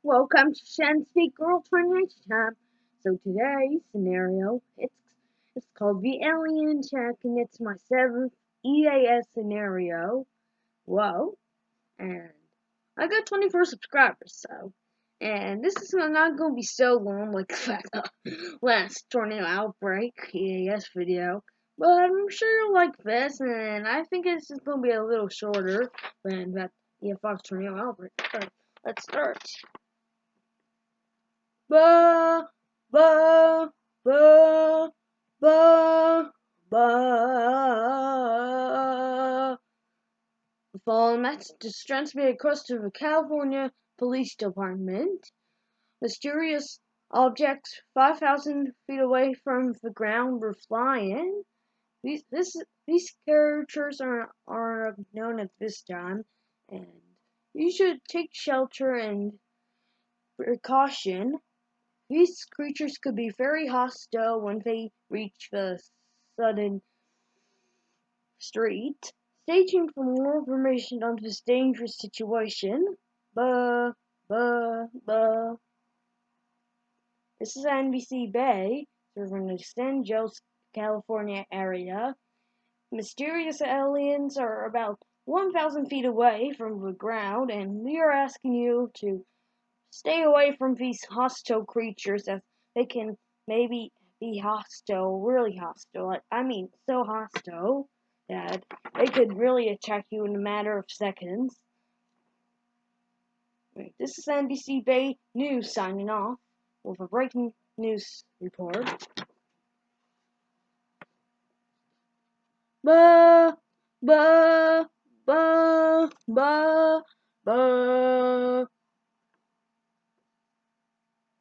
Welcome to Shen Speak Girl 28 time. So today's scenario, it's called the Alien Check, and it's my 7th EAS scenario. Whoa. And I got 24 subscribers, and this is not going to be so long like the last tornado outbreak EAS video. But I'm sure you'll like this, and I think it's just going to be a little shorter than that EFX tornado outbreak. So let's start. Ba ba ba ba ba. The following message is transmitted across to the California Police Department. Mysterious objects 5,000 feet away from the ground were flying. These characters are known at this time, and you should take shelter and precaution. These creatures could be very hostile when they reach the sudden street. Stay tuned for more information on this dangerous situation. This is NBC Bay, serving the San Jose, California area. Mysterious aliens are about 1,000 feet away from the ground, and we are asking you to stay away from these hostile creatures, as they can maybe be hostile, really hostile. I mean, so hostile that they could really attack you in a matter of seconds. This is NBC Bay News signing off with a breaking news report. Ba ba ba ba ba.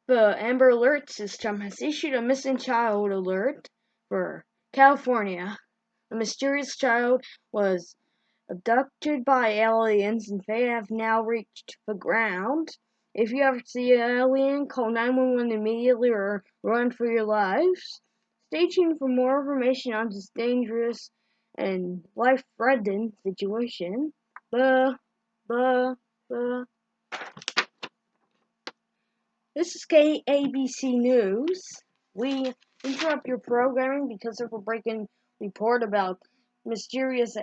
The Amber Alert system has issued a missing child alert for California. A mysterious child was abducted by aliens, and they have now reached the ground. If you ever see an alien, call 911 immediately or run for your lives. Stay tuned for more information on this dangerous and life-threatening situation. This is KABC News. We interrupt your programming because of a breaking report about mysterious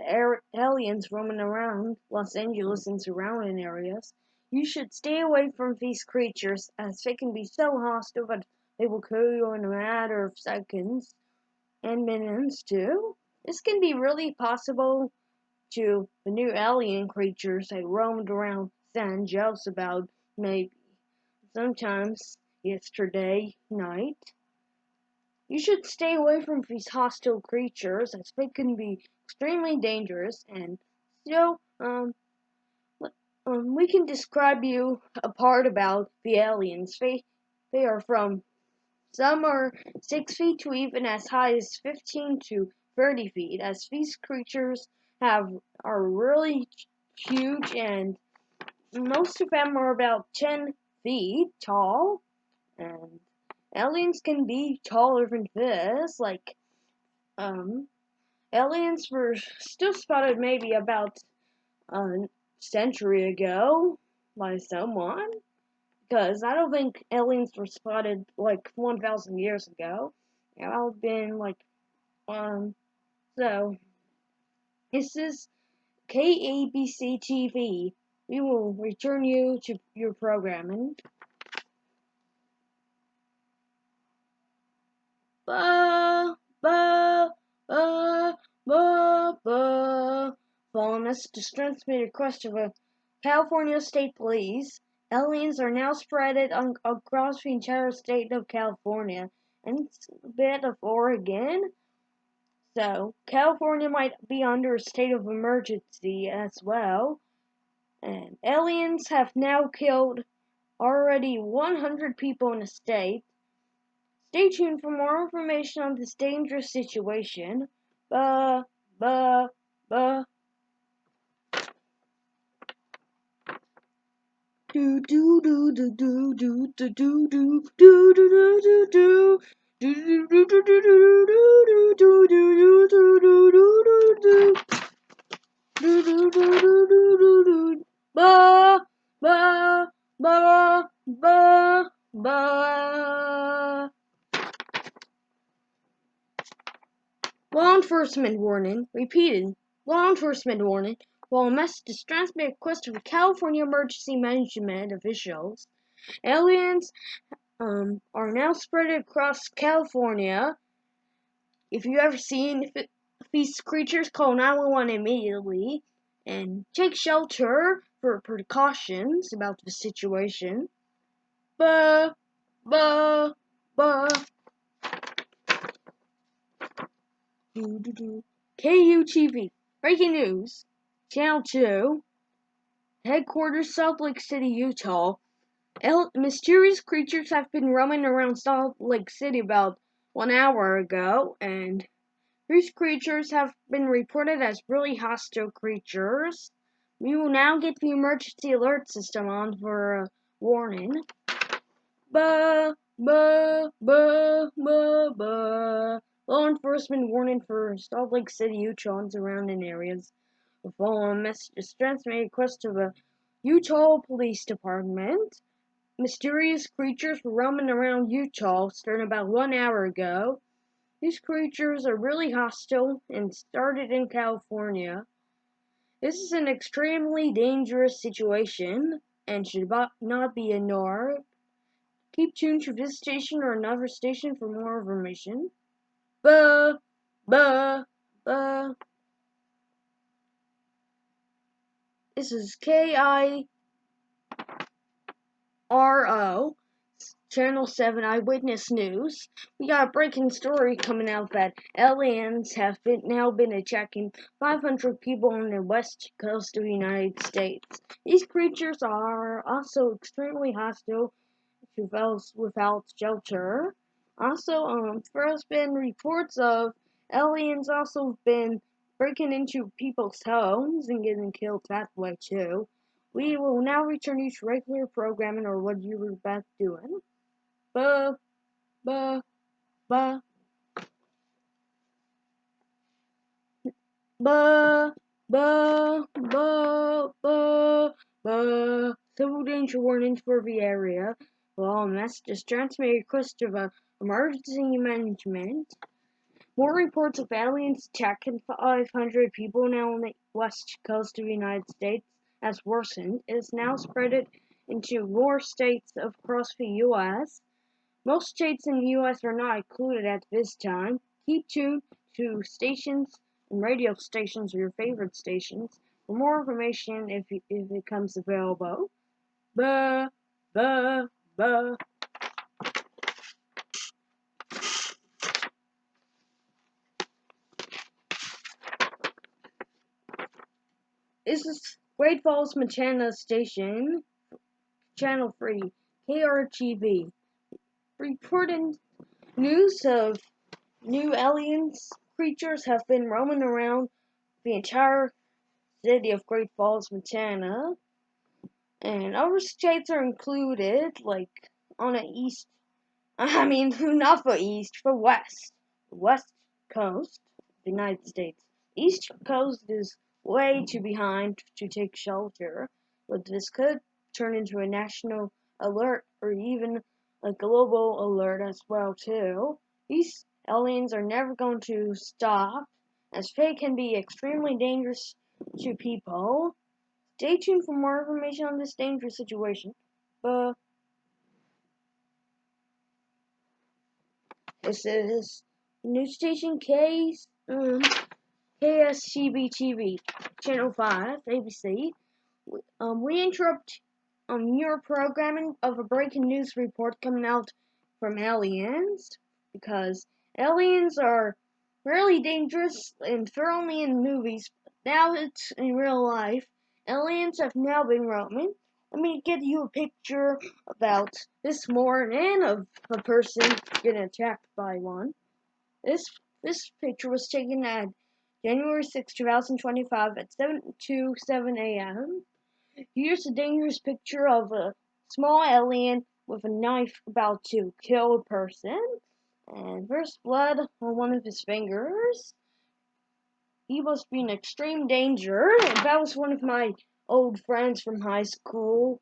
aliens roaming around Los Angeles and surrounding areas. You should stay away from these creatures, as they can be so hostile that they will kill you in a matter of seconds and minutes too. This can be really possible to the new alien creatures that roamed around San Jose about maybe sometimes yesterday night. You should stay away from these hostile creatures, as they can be extremely dangerous, and so we can describe you a part about the aliens. They are from, some are 6 feet to even as high as 15 to 30 feet, as these creatures are really huge, and most of them are about 10 feet tall, and aliens can be taller than this. Aliens were still spotted maybe about a century ago by someone, because I don't think aliens were spotted like 1,000 years ago. It would have been so this is KABC-TV. We will return you to your programming. Ba ba ba ba ba. Following us to transmit across to the California State Police. Aliens are now spread across the entire state of California and a bit of Oregon. So California might be under a state of emergency as well. And aliens have now killed already 100 people in the state. Stay tuned for more information on this dangerous situation. Ba ba ba. Do do do do do do do do do do do do do. Ba ba ba, ba, ba. Law enforcement warning. Repeated. Law enforcement warning. While a message is transmitted request to California emergency management officials, aliens are now spread across California. If you ever seen these creatures, call 911 immediately and take shelter for precautions about the situation. Ba, ba, ba. KUTV. Breaking news. Channel 2. Headquarters, Salt Lake City, Utah. Mysterious creatures have been roaming around Salt Lake City about 1 hour ago, and these creatures have been reported as really hostile creatures. We will now get the emergency alert system on for a warning. Ba, ba, ba, ba, ba. Law enforcement warning for Salt Lake City, Utah and surrounding areas. The following message is transmitted request to the Utah Police Department. Mysterious creatures were roaming around Utah starting about 1 hour ago. These creatures are really hostile and started in California. This is an extremely dangerous situation and should not be ignored. Keep tuned to this station or another station for more information. Ba, ba, ba. This is KIRO, Channel 7 Eyewitness News. We got a breaking story coming out that aliens have now been attacking 500 people on the west coast of the United States. These creatures are also extremely hostile to those without shelter. Also, there's been reports of aliens also been breaking into people's homes and getting killed that way too. We will now return you to regular programming or what you were back doing. Ba, ba, ba. Ba, ba, ba, ba, ba. Civil danger warnings for the area. Well, messages transmitted request of emergency management. More reports of aliens attacking 500 people now on the west coast of the United States has worsened. It is now spread into more states across the U.S. Most states in the U.S. are not included at this time. Keep tuned to stations and radio stations or your favorite stations for more information if it becomes available. Ba, ba, ba. This is Great Falls, Montana Station, Channel 3, KRTV. Reporting news of new aliens creatures have been roaming around the entire city of Great Falls, Montana. And other states are included, like on the east, not the east, the west coast of the United States. East coast is way too behind to take shelter, but this could turn into a national alert or even a global alert as well too. These aliens are never going to stop, as they can be extremely dangerous to people. Stay tuned for more information on this dangerous situation. This is news station KSTP-TV, Channel 5, ABC. We interrupt your programming of a breaking news report coming out from aliens, because aliens are really dangerous and they're only in movies. Now it's in real life. Aliens have now been roaming. Let me get you a picture about this morning of a person getting attacked by one. This picture was taken at January 6, 2025 at 7:27 a.m. Here's a dangerous picture of a small alien with a knife about to kill a person. And there's blood on one of his fingers. He must be in extreme danger. And that was one of my old friends from high school.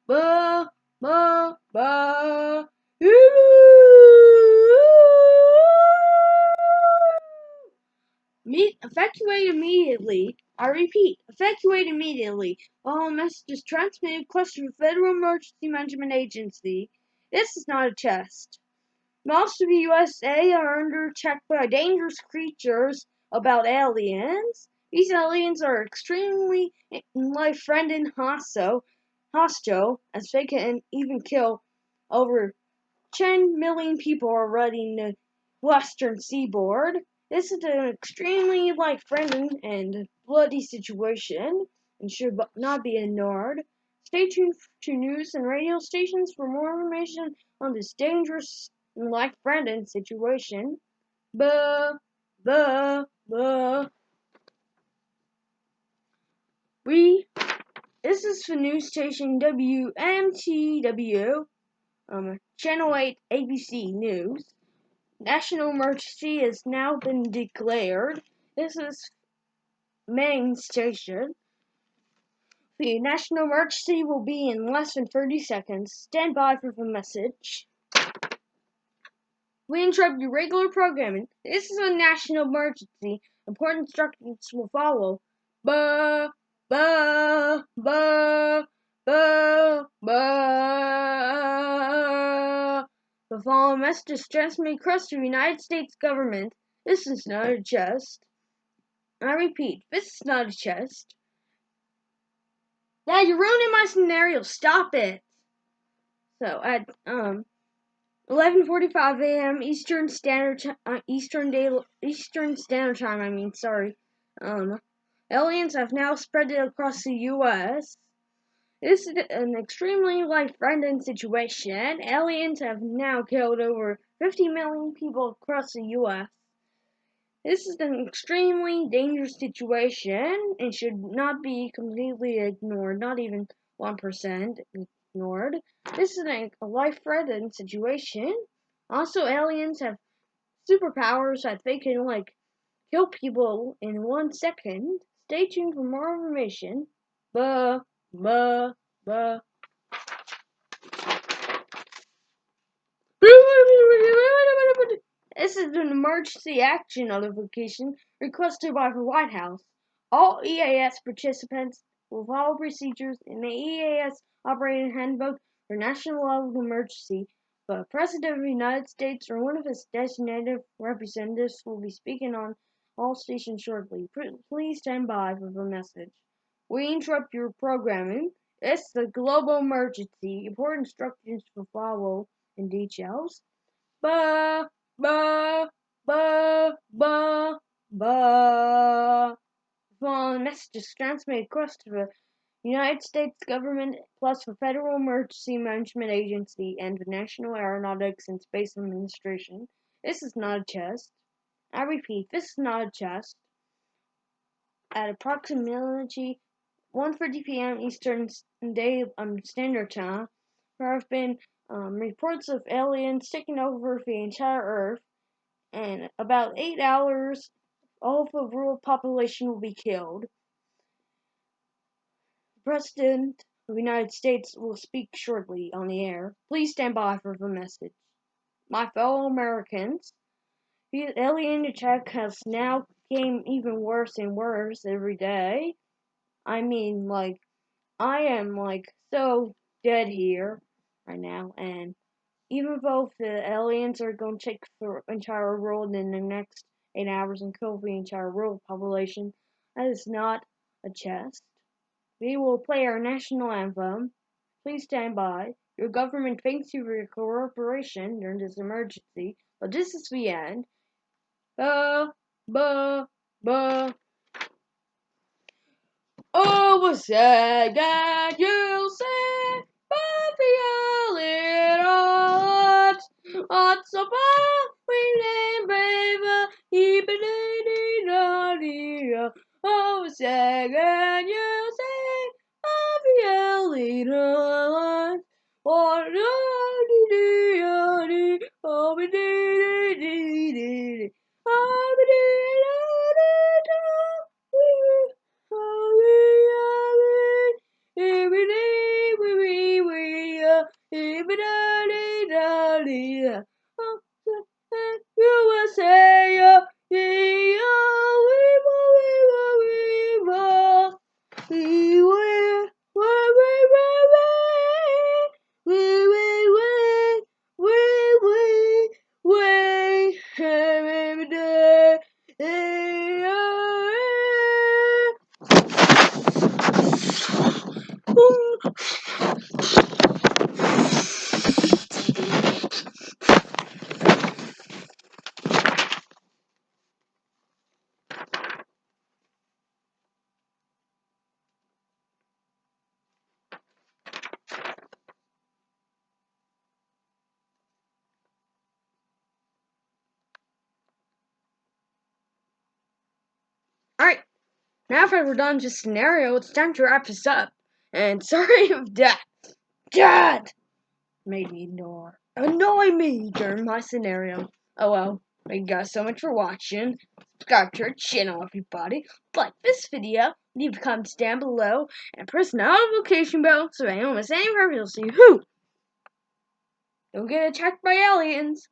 ba, ba, ba. Evacuate immediately. I repeat, evacuate immediately. All messages transmitted across the Federal Emergency Management Agency. This is not a test. Most of the USA are under attack by dangerous creatures about aliens. These aliens are extremely life-threatening and hostile, as they can even kill over 10 million people already in the western seaboard. This is an extremely life-threatening and bloody situation and should not be ignored. Stay tuned to news and radio stations for more information on this dangerous and life-threatening situation. Buh, buh, buh. This is the news station WMTW, Channel 8 ABC News. National emergency has now been declared. This is main station. The national emergency will be in less than 30 seconds. Stand by for the message. We interrupt your regular programming. This is a national emergency. Important instructions will follow. Ba, ba, ba, ba, ba. The following message is transmitted across the United States government. This is not a test. I repeat, this is not a test. Yeah, you're ruining my scenario. Stop it. So at 11:45 a.m. Eastern Standard Time. Aliens have now spread it across the U.S. This is an extremely life-threatening situation. Aliens have now killed over 50 million people across the U.S. This is an extremely dangerous situation and should not be completely ignored, not even 1% ignored. This is a life-threatening situation. Also, aliens have superpowers that they can, kill people in 1 second. Stay tuned for more information. Buh, buh, buh. This is an emergency action notification requested by the White House. All EAS participants will follow procedures in the EAS Operating Handbook for National Level Emergency. The President of the United States or one of his designated representatives will be speaking on all stations shortly. Please stand by for the message. We interrupt your programming. It's the global emergency. Important instructions will follow in details. Ba, ba, ba, ba, ba. Following messages transmitted across to the United States government, plus the Federal Emergency Management Agency and the National Aeronautics and Space Administration. This is not a test. I repeat, this is not a test. At approximately 1:30 p.m. Eastern Standard Time, there have been reports of aliens taking over the entire Earth, and about 8 hours, all of the world population will be killed. The President of the United States will speak shortly on the air. Please stand by for the message. My fellow Americans, the alien attack has now become even worse and worse every day. I mean, I am, so dead here right now, and even though the aliens are going to take the entire world in the next 8 hours and kill the entire world population, that is not a test. We will play our national anthem. Please stand by. Your government thanks you for your cooperation during this emergency, but this is the end. Ba, ba, ba. Oh, what's that that you'll say? Buffy, little what's so far? We name braver, keep it. Oh, what's that that you'll say? Buffy, little what do you do? Oh, we did. Oh, we did. Now that we're done with this scenario, it's time to wrap this up. And sorry if that made me annoy me during my scenario. Oh well, thank you guys so much for watching. Subscribe to our channel, everybody. Like this video, leave comments down below, and press the notification bell so I don't miss any more videos. See who don't get attacked by aliens.